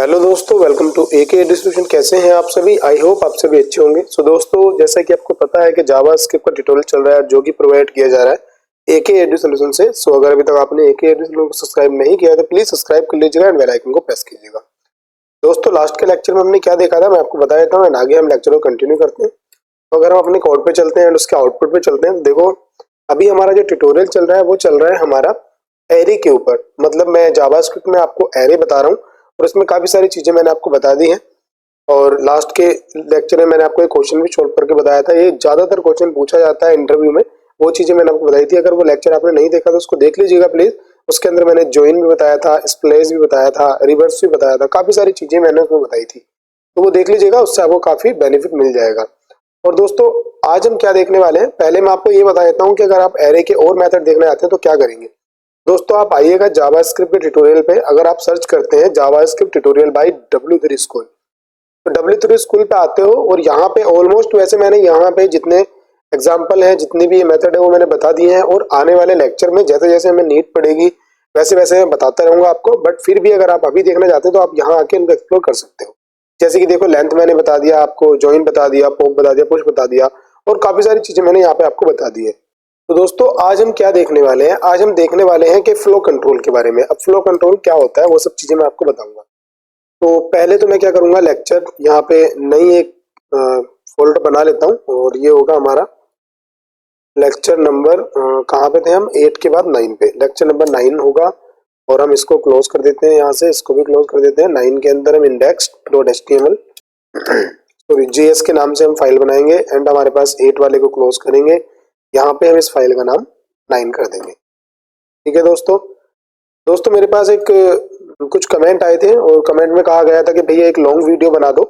Hello दोस्तों, welcome to AK education. कैसे हैं आप सभी? आई होप आप सभी अच्छे होंगे। सो दोस्तों, जैसा कि आपको पता है कि जावा स्क्रिप्ट का ट्यूटोरियल चल रहा है जो कि प्रोवाइड किया जा रहा है एके एडु सॉल्यूशन से। सो अगर अभी तक आपने एके एडु सॉल्यूशन को सब्सक्राइब नहीं किया है तो प्लीज सब्सक्राइब कर लीजिएगा एंड बेल आइकन को प्रेस कीजिएगा। दोस्तों, लास्ट के लेक्चर में हमने क्या देखा था मैं आपको बता देता हूँ एंड आगे हम लेक्चर को कंटिन्यू करते हैं। तो अगर हम अपने कोड पे चलते हैं एंड उसके आउटपुट पे चलते हैं तो देखो, अभी हमारा जो ट्यूटोरियल चल रहा है वो चल रहा है हमारा एरे के ऊपर। मतलब मैं जावा स्क्रिप्ट में आपको एरे बता रहा हूँ और इसमें काफी सारी चीजें मैंने आपको बता दी हैं। और लास्ट के लेक्चर में मैंने आपको एक क्वेश्चन भी छोड़ करके बताया था। ये ज्यादातर क्वेश्चन पूछा जाता है इंटरव्यू में, वो चीजें मैंने आपको बताई थी। अगर वो लेक्चर आपने नहीं देखा तो उसको देख लीजिएगा प्लीज। उसके अंदर मैंने ज्वाइन भी बताया था, स्प्लेस भी बताया था, रिवर्स भी बताया था, काफी सारी चीजें मैंने उसमें बताई थी। तो वो देख लीजिएगा, उससे आपको काफी बेनिफिट मिल जाएगा। और दोस्तों, आज हम क्या देखने वाले हैं, पहले मैं आपको ये बता देता हूँ कि अगर आप एरे के और मेथड देखने आते हैं तो क्या करेंगे। दोस्तों, आप आइएगा जावास्क्रिप्ट के ट्यूटोरियल पे। अगर आप सर्च करते हैं JavaScript tutorial bye W3 school, तो W3 स्कूल पे आते हो और यहाँ पे ऑलमोस्ट वैसे मैंने यहाँ पे जितने एग्जाम्पल हैं, जितनी भी मेथड है वो मैंने बता दिए हैं। और आने वाले लेक्चर में जैसे जैसे हमें नीड पड़ेगी वैसे वैसे मैं बताता रहूंगा आपको। बट फिर भी अगर आप अभी देखना चाहते हैं तो आप यहाँ आके इनको एक्सप्लोर कर सकते हो। जैसे कि देखो, लेंथ मैंने बता दिया आपको, ज्वाइन बता दिया, पॉप बता दिया, पुश बता दिया, और काफी सारी चीजें मैंने यहाँ पे आपको बता दी है। तो दोस्तों, आज हम क्या देखने वाले हैं, आज हम देखने वाले हैं कि फ्लो कंट्रोल के बारे में। अब फ्लो कंट्रोल क्या होता है वो सब चीजें मैं आपको बताऊंगा। तो पहले तो मैं क्या करूंगा, लेक्चर यहाँ पे नई एक फोल्डर बना लेता हूँ और ये होगा हमारा लेक्चर नंबर, कहाँ पे थे हम, 8 के बाद 9 पे, लेक्चर नंबर 9 होगा। और हम इसको क्लोज कर देते हैं, यहाँ से इसको भी क्लोज कर देते हैं। 9 के अंदर हम index.html तो JS के नाम से हम फाइल बनाएंगे एंड हमारे पास 8 वाले को क्लोज करेंगे। यहाँ पे हम इस फाइल का नाम 9 कर देंगे। ठीक है दोस्तों मेरे पास एक कुछ कमेंट आए थे और कमेंट में कहा गया था कि भैया एक लॉन्ग वीडियो बना दो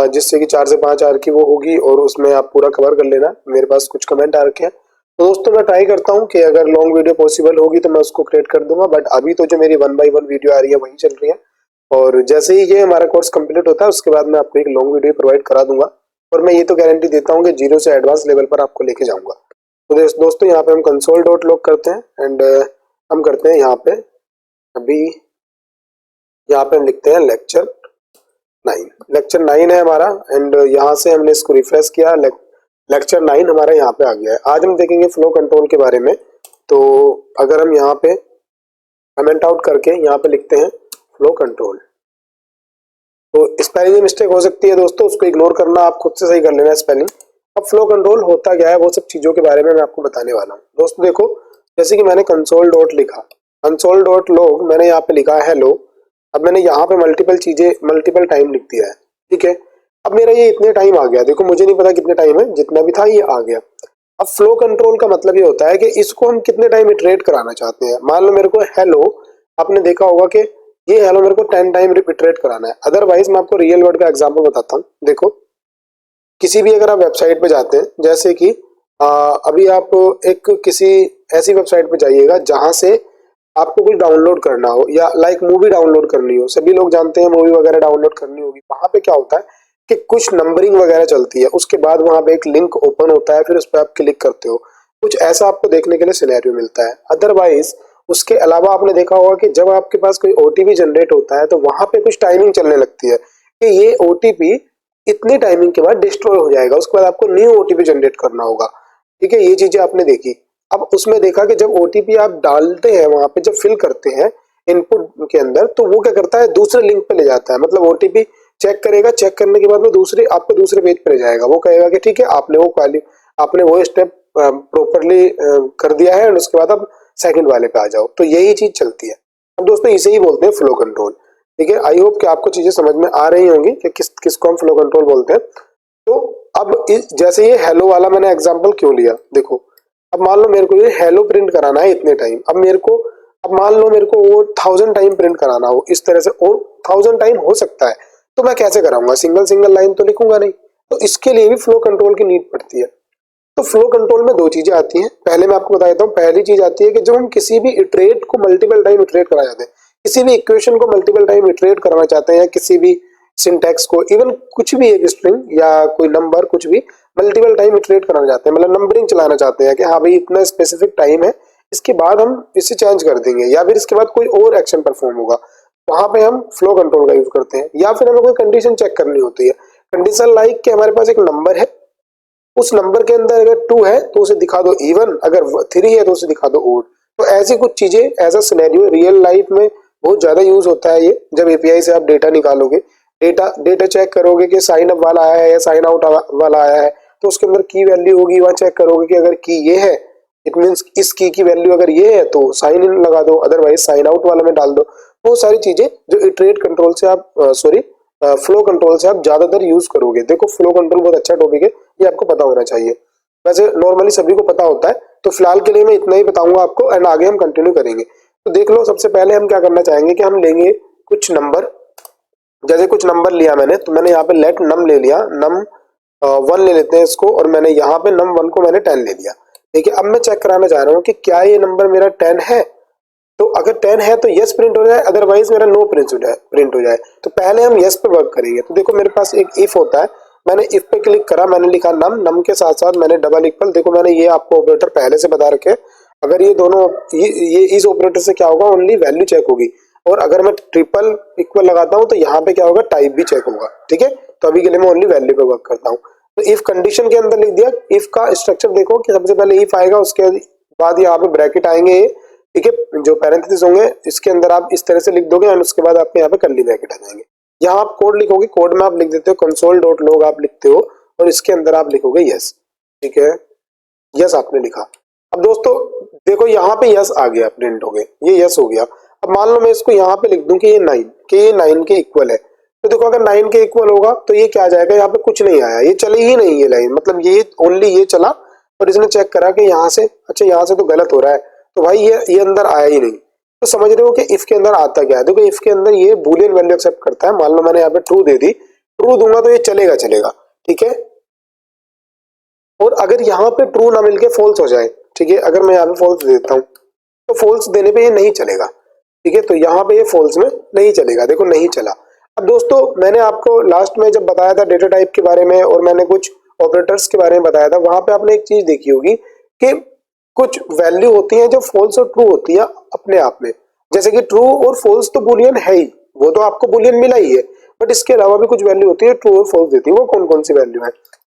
जिससे कि 4 से 5 आवर की वो होगी और उसमें आप पूरा कवर कर लेना। मेरे पास कुछ कमेंट आ रखे हैं, तो दोस्तों मैं ट्राई करता हूँ कि अगर लॉन्ग वीडियो पॉसिबल होगी तो मैं उसको क्रिएट कर दूंगा। बट अभी तो जो मेरी 1 बाय 1 वीडियो आ रही है वही चल रही है। और जैसे ही ये हमारा कोर्स कंप्लीट होता है उसके बाद मैं आपको एक लॉन्ग वीडियो प्रोवाइड करा दूंगा। और मैं ये तो गारंटी देता हूँ कि 0 से एडवांस लेवल पर आपको लेके जाऊंगा। तो दोस्तों, यहाँ पे हम console.log करते हैं एंड हम करते हैं यहाँ पे, अभी यहाँ पे हम लिखते हैं लेक्चर 9 है हमारा। एंड यहाँ से हमने इसको रिफ्रेश किया, लेक्चर 9 हमारा यहाँ पे आ गया है। आज हम देखेंगे फ्लो कंट्रोल के बारे में। तो अगर हम यहाँ पे कमेंट आउट करके यहाँ पे लिखते हैं फ्लो कंट्रोल, तो स्पेलिंग में मिस्टेक हो सकती है दोस्तों, उसको इग्नोर करना, आप खुद से सही कर लेना स्पेलिंग। अब फ्लो कंट्रोल होता क्या है वो सब चीजों के बारे में मैं आपको बताने वाला हूँ। दोस्तों देखो, जैसे कि मैंने कंसोल डॉट लिखा, कंसोल डॉट लॉग मैंने यहाँ पे लिखा है हेलो। अब मैंने यहाँ पे मल्टीपल टाइम लिख दिया है। ठीक है, अब मेरा ये इतने टाइम आ गया, देखो मुझे नहीं पता कितने टाइम है, जितना भी था ये आ गया। अब फ्लो कंट्रोल का मतलब ये होता है कि इसको हम कितने टाइम इटरेट कराना चाहते हैं। मान लो मेरे को हेलो, आपने देखा होगा कि ये हेलो मेरे को 10 टाइम इटरेट कराना है। अदरवाइज मैं आपको रियल वर्ल्ड का एग्जांपल बताता हूँ। देखो, किसी भी अगर आप वेबसाइट पे जाते हैं, जैसे कि अभी आप एक किसी ऐसी वेबसाइट पे जाइएगा जहां से आपको कुछ डाउनलोड करना हो या लाइक मूवी डाउनलोड करनी हो। सभी लोग जानते हैं मूवी वगैरह डाउनलोड करनी होगी। वहां पे क्या होता है कि कुछ नंबरिंग वगैरह चलती है, उसके बाद वहां पे एक लिंक ओपन होता है, फिर उस पर आप क्लिक करते हो, कुछ ऐसा आपको देखने के लिए सिनेरियो मिलता है। अदरवाइज उसके अलावा आपने देखा होगा कि जब आपके पास कोई OTP जनरेट होता है तो वहां पे कुछ टाइमिंग चलने लगती है कि ये OTP इतनी टाइमिंग के बाद डिस्ट्रॉय हो जाएगा, उसके बाद आपको न्यू OTP जनरेट करना होगा। ठीक है, ये चीजें आपने देखी। अब उसमें देखा कि जब OTP आप डालते हैं, वहां पे जब फिल करते हैं इनपुट के अंदर, तो वो क्या करता है, दूसरे लिंक पे ले जाता है। मतलब OTP चेक करेगा, चेक करने के बाद वो आपको दूसरे पेज पे ले जाएगा। वो कहेगा कि ठीक है, आपने वो स्टेप प्रॉपरली कर दिया है और उसके बाद अब सेकंड वाले पे आ जाओ। तो यही चीज चलती है। अब दोस्तों, इसे ही बोलते हैं फ्लो कंट्रोल। ठीक है, आई होप कि आपको चीजें समझ में आ रही होंगी कि किसको हम फ्लो कंट्रोल बोलते हैं। तो अब जैसे ये हेलो वाला मैंने एग्जांपल क्यों लिया, देखो, अब मान लो मेरे को ये हेलो प्रिंट कराना है इतने टाइम। अब मान लो मेरे को वो 1000 टाइम प्रिंट कराना हो इस तरह से, और 1000 टाइम हो सकता है, तो मैं कैसे कराऊंगा, सिंगल लाइन तो लिखूंगा नहीं। तो इसके लिए भी फ्लो कंट्रोल की नीड पड़ती है। तो फ्लो कंट्रोल में 2 चीजें आती हैं। पहले मैं आपको बता देता हूँ। पहली चीज आती है कि जब हम किसी भी इटरेट को मल्टीपल टाइम इटरेट कराना चाहते हैं, किसी भी इक्वेशन को मल्टीपल टाइम इटरेट कराना चाहते हैं, या किसी भी सिंटैक्स को, इवन कुछ भी, एक स्ट्रिंग या कोई नंबर, कुछ भी मल्टीपल टाइम इटरेट कराना चाहते हैं, मतलब नंबरिंग चलाना चाहते हैं कि हाँ भाई इतना स्पेसिफिक टाइम है, इसके बाद हम इसे चेंज कर देंगे या फिर इसके बाद कोई और एक्शन परफॉर्म होगा। वहां पे हम फ्लो कंट्रोल का यूज करते हैं। या फिर हमें कोई कंडीशन चेक करनी होती है, कंडीशन लाइक कि हमारे पास एक नंबर है, उस नंबर के अंदर अगर 2 है तो उसे दिखा दो इवन, अगर 3 है तो उसे दिखा दो ओड। तो ऐसी कुछ चीजें, ऐसा सिनेरियो रियल लाइफ में बहुत ज्यादा यूज होता है ये। जब एपीआई से आप डेटा निकालोगे, डेटा चेक करोगे कि साइन अप वाला आया है या साइन आउट वाला आया है, तो उसके अंदर की वैल्यू होगी, वहां चेक करोगे कि अगर की ये है, इट मीन्स इस की वैल्यू अगर ये है तो साइन इन लगा दो, अदरवाइज साइन आउट वाले में डाल दो। वो सारी चीजें जो इटरेट कंट्रोल से आप फ्लो कंट्रोल से आप ज्यादातर यूज करोगे। देखो फ्लो कंट्रोल बहुत अच्छा टॉपिक है, ये आपको पता होना चाहिए। वैसे नॉर्मली सभी को पता होता है, तो फिलहाल के लिए मैं इतना ही बताऊंगा आपको, एंड आगे हम कंटिन्यू करेंगे। तो देख लो, सबसे पहले हम क्या करना चाहेंगे कि हम लेंगे कुछ नंबर। जैसे कुछ नंबर लिया मैंने, तो मैंने यहाँ पे लेट नम ले लिया, नम 1 ले लेते हैं इसको, और मैंने यहाँ पे नम 1 को मैंने 10 ले लिया। देखिए अब मैं चेक कराना चाह रहा हूँ कि क्या ये नंबर मेरा 10 है। तो अगर 10 है तो यस प्रिंट हो जाए, अदरवाइज मेरा नो प्रिंट हो जाए। तो पहले हम यस पे वर्क करेंगे। तो देखो मेरे पास एक इफ होता है, मैंने इफ पे क्लिक करा, मैंने लिखा नम, नम के साथ साथ मैंने डबल इक्वल। देखो मैंने ये आपको ऑपरेटर पहले से बता रखे, अगर ये दोनों ये इस ऑपरेटर से क्या होगा, ओनली वैल्यू चेक होगी। और अगर मैं ट्रिपल इक्वल लगाता हूँ तो यहाँ पे क्या होगा, टाइप भी चेक होगा। ठीक है, तो अभी के लिए मैं ओनली वैल्यू पे वर्क करता हूँ। तो इफ कंडीशन के अंदर लिख दिया। इफ का स्ट्रक्चर देखो कि सबसे पहले इफ आएगा, उसके बाद यहाँ पे ब्रैकेट आएंगे, ठीक है, जो पैरेंथेसिस होंगे इसके अंदर आप इस तरह से लिख दोगे, और उसके बाद आपके यहाँ पे कर्ली ब्रैकेट आ जाएंगे। यहाँ आप कोड लिखोगे, कोड में आप लिख देते हो console.log आप लिखते हो, और इसके अंदर आप लिखोगे यस। ठीक है, यस आपने लिखा। अब दोस्तों देखो यहाँ पे यस आ गया, प्रिंट हो गए, ये यस हो गया। अब मान लो मैं इसको यहाँ पे लिख दूं कि ये 9, कि ये 9 के इक्वल है। तो देखो अगर 9 के इक्वल होगा तो ये क्या आ जाएगा, यहाँ पे कुछ नहीं आया, ये चली ही नहीं ये लाइन, मतलब ये ओनली ये चला, और इसने चेक करा कि यहाँ से, अच्छा यहाँ से तो गलत हो रहा है, तो भाई ये अंदर आया ही नहीं। तो समझ रहे हो कि इफ के अंदर आता क्या है। देखो इफ के अंदर ये बूलियन वैल्यू एक्सेप्ट करता है। मान लो मैंने यहाँ पे ट्रू दे दी, ट्रू दूंगा तो ये चलेगा चलेगा, ठीक है। और अगर यहाँ पे ट्रू ना मिलके फॉल्स हो जाए, ठीक है, अगर मैं यहाँ पे फॉल्स दे देता हूँ तो फॉल्स देने पे ये नहीं चलेगा, ठीक है। तो यहाँ पे ये फॉल्स में नहीं चलेगा, देखो नहीं चला। अब दोस्तों मैंने आपको लास्ट में जब बताया था डेटा टाइप के बारे में, और मैंने कुछ ऑपरेटर्स के बारे में बताया था, वहां पे आपने एक चीज देखी होगी कि कुछ वैल्यू होती है जो फॉल्स और ट्रू होती है अपने आप में। जैसे कि ट्रू और फॉल्स तो बुलियन है ही, वो तो आपको बुलियन मिला ही है, बट इसके अलावा भी कुछ वैल्यू होती है ट्रू और फॉल्स देती है। वो कौन कौन सी वैल्यू है,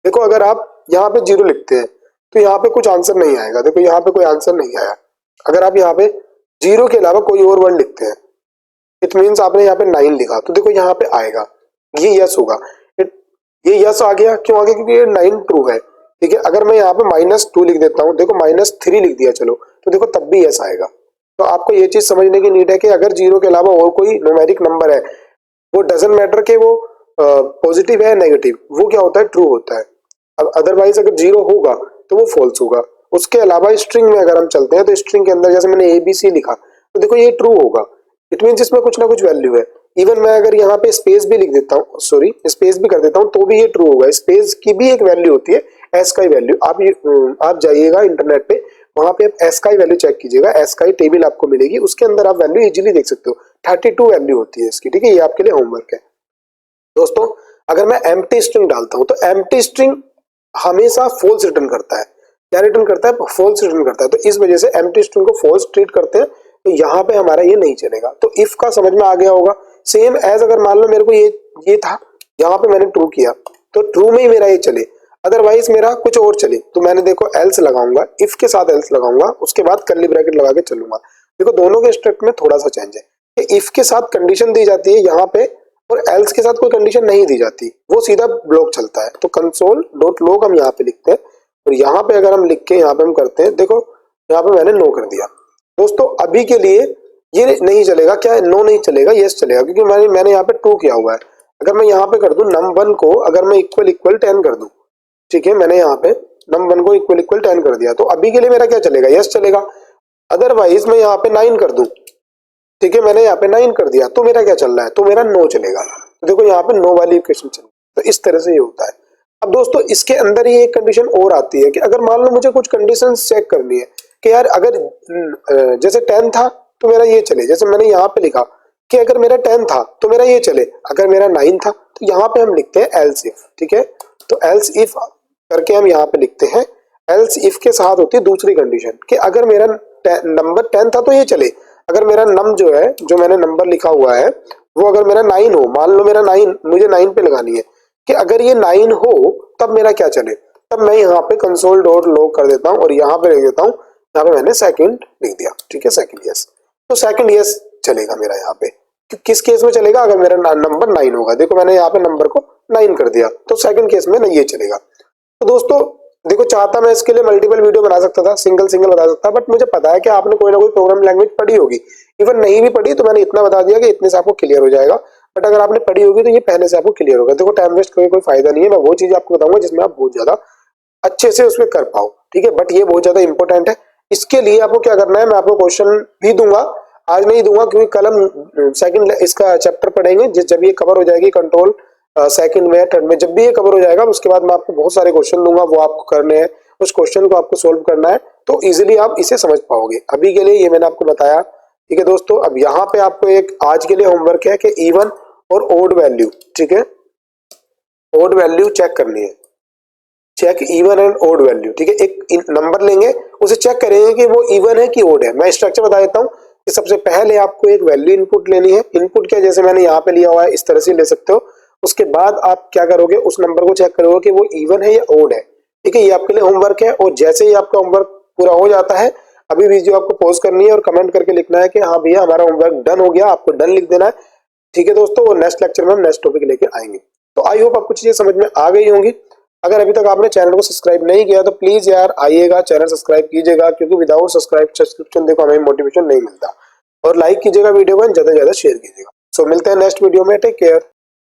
देखो अगर आप यहाँ पे 0 लिखते हैं तो यहाँ पे कुछ आंसर नहीं आएगा। देखो यहाँ पे कोई आंसर नहीं आया। अगर आप यहाँ पे 0 के अलावा कोई और वर्ड लिखते हैं, इट मीन्स आपने यहाँ पे 9 लिखा, तो देखो यहाँ पे आएगा, ये यस होगा। ये यस आ गया, क्यों आ गया, क्योंकि ये 9 ट्रू है, ठीक है। अगर मैं यहाँ पे -2 लिख देता हूँ, देखो -3 लिख दिया चलो, तो देखो तब भी यस आएगा। तो आपको ये चीज समझने की नीड है कि अगर 0 के अलावा और कोई न्यूमेरिक नंबर है, वो डजंट मैटर कि वो पॉजिटिव है नेगेटिव, वो क्या होता है, ट्रू होता है। अब अदरवाइज अगर 0 होगा तो वो फॉल्स होगा। उसके अलावा स्ट्रिंग में अगर हम चलते हैं तो स्ट्रिंग के अंदर जैसे मैंने ABC लिखा, तो देखो ये ट्रू होगा, इट मीन्स इसमें कुछ ना कुछ वैल्यू है। इवन मैं अगर यहाँ पे स्पेस भी लिख देता हूँ, सॉरी स्पेस भी कर देता हूँ, तो भी ये ट्रू होगा। स्पेस की भी एक वैल्यू होती है, एस का ही वैल्यू। आप जाइएगा इंटरनेट पे, वहां पे आप एस का ही वैल्यू चेक कीजिएगा, एस का ही टेबल आपको मिलेगी, उसके अंदर आप वैल्यू इजीली देख सकते हो। 32 वैल्यू होती है इसकी, ठीक है, ये आपके लिए होमवर्क है। दोस्तों अगर मैं एम्प्टी स्ट्रिंग डालता हूं तो एम्प्टी स्ट्रिंग हमेशा फॉल्स रिटर्न करता है। क्या रिटर्न करता है, फॉल्स रिटर्न करता है। तो इस वजह से एम्प्टी स्ट्रिंग को फॉल्स ट्रीट करते हैं, तो यहाँ पे हमारा ये नहीं चलेगा। तो इफ का समझ में आ गया होगा। सेम एज अगर मान लो मेरे को ये था, यहाँ पे मैंने ट्रू किया तो ट्रू में ही मेरा ये चले, अदरवाइज मेरा कुछ और चले, तो मैंने देखो एल्स लगाऊंगा, इफ के साथ एल्स लगाऊंगा, उसके बाद कर्ली ब्रैकेट लगा के चलूंगा। देखो दोनों के स्ट्रक्ट में थोड़ा सा चेंज है कि इफ के साथ कंडीशन दी जाती है यहाँ पे, और एल्स के साथ कोई कंडीशन नहीं दी जाती, वो सीधा ब्लॉक चलता है। तो console.log हम यहाँ पे लिखते हैं, और यहाँ पे अगर हम लिख के यहाँ पे हम करते हैं, देखो यहाँ पे मैंने नो कर दिया। दोस्तों अभी के लिए ये नहीं चलेगा, क्या है, नो नहीं चलेगा, यस चलेगा, क्योंकि मैंने यहाँ पे ट्रू किया हुआ है। अगर मैं यहाँ पे कर दूं num1 को, अगर मैं इक्वल 10 कर दूं, ठीक है, मैंने यहाँ पे num1 को इक्वल 10 कर दिया, तो अभी के लिए मेरा क्या चलेगा, यस चलेगा। अदरवाइज मैं यहाँ पे 9 कर दूं, ठीक है, मैंने यहाँ पे 9 कर दिया, तो मेरा क्या चल रहा है, तो मेरा नो चलेगा। तो देखो यहाँ पे नो वाली इक्वेशन चलेगी। तो इस तरह से ये होता है। अब दोस्तों इसके अंदर ही एक कंडीशन और आती है कि अगर मान लो मुझे कुछ कंडीशन चेक करनी है कि यार अगर जैसे 10 था तो मेरा ये चले, जैसे मैंने यहाँ पे लिखा कि अगर मेरा 10 था तो मेरा ये चले, अगर मेरा 9 था, तो यहाँ पे हम लिखते हैं एल्स इफ, ठीक है। तो एल्स इफ करके हम यहाँ पे लिखते हैं। एल्स इफ के साथ होती है दूसरी कंडीशन कि अगर मेरा नंबर 10 था तो ये चले, अगर मेरा नम जो है, जो मैंने नंबर लिखा हुआ है वो अगर मेरा 9 हो, मान लो मेरा 9, मुझे 9 पे लगानी है कि अगर ये 9 हो तब मेरा क्या चले, तब मैं यहाँ पे कंसोल डॉट लॉग कर देता हूँ और यहाँ पे लिख देता हूँ, यहाँ पे मैंने सेकंड लिख दिया, ठीक है, सेकंड यस। तो सेकंड यस चलेगा मेरा यहाँ पे। किस केस में चलेगा, अगर मेरा नंबर 9 होगा, देखो मैंने यहाँ पे नंबर को 9 कर दिया, तो सेकंड केस में नहीं ये चलेगा। तो दोस्तों देखो, चाहता मैं इसके लिए मल्टीपल वीडियो बना सकता था, सिंगल बता सकता, बट मुझे पता है कि आपने कोई ना कोई प्रोग्राम लैंग्वेज पढ़ी होगी, इवन नहीं भी पढ़ी तो मैंने इतना बता दिया कि इतने से आपको क्लियर हो जाएगा। बट अगर आपने पढ़ी होगी तो ये पहले से आपको क्लियर होगा। देखो टाइम वेस्ट करके कोई फायदा नहीं है, मैं वो चीज आपको बताऊंगा जिसमें आप बहुत ज्यादा अच्छे से उसमें कर पाओ, ठीक है। बट ये बहुत ज्यादा इंपॉर्टेंट है। इसके लिए आपको क्या करना है, मैं आपको क्वेश्चन भी दूंगा, आज नहीं दूंगा क्योंकि कल हम सेकंड इसका चैप्टर पढ़ेंगे, जब ये कवर हो जाएगी कंट्रोल सेकंड में, थर्ड में, जब भी ये कवर हो जाएगा उसके बाद मैं आपको बहुत सारे क्वेश्चन दूंगा, वो आपको करने हैं, उस क्वेश्चन को आपको सोल्व करना है, तो इजीली आप इसे समझ पाओगे। अभी के लिए ये मैंने आपको बताया, ठीक है दोस्तों। अब यहाँ पे आपको एक आज के लिए होमवर्क है कि इवन और ओड वैल्यू, ठीक है, ओड वैल्यू चेक करनी है, check even and odd value, ठीक है। एक नंबर लेंगे, उसे चेक करेंगे कि वो इवन है कि ओड है। मैं स्ट्रक्चर बता देता हूँ कि सबसे पहले आपको एक वैल्यू इनपुट लेनी है। इनपुट क्या, जैसे मैंने यहाँ पे लिया हुआ है इस तरह से ले सकते हो। उसके बाद आप क्या करोगे, उस नंबर को चेक करोगे कि वो इवन है या ओड है, ठीक है। ये आपके लिए होमवर्क है, और जैसे ही आपका होमवर्क पूरा हो जाता है, अभी वीडियो आपको पॉज करनी है और कमेंट करके लिखना है कि हाँ भैया हमारा होमवर्क डन हो गया, आपको डन लिख देना है, ठीक है दोस्तों। और नेक्स्ट लेक्चर में हम नेक्स्ट टॉपिक लेके आएंगे। तो आई होप आपको चीजें समझ में आ गई होंगी। अगर अभी तक आपने चैनल को सब्सक्राइब नहीं किया तो प्लीज यार आइएगा, चैनल सब्सक्राइब कीजिएगा, क्योंकि विदाउट सब्सक्रिप्शन देखो हमें मोटिवेशन नहीं मिलता। और लाइक कीजिएगा वीडियो को, ज्यादा से ज्यादा शेयर कीजिएगा। सो मिलते हैं नेक्स्ट वीडियो में, टेक केयर।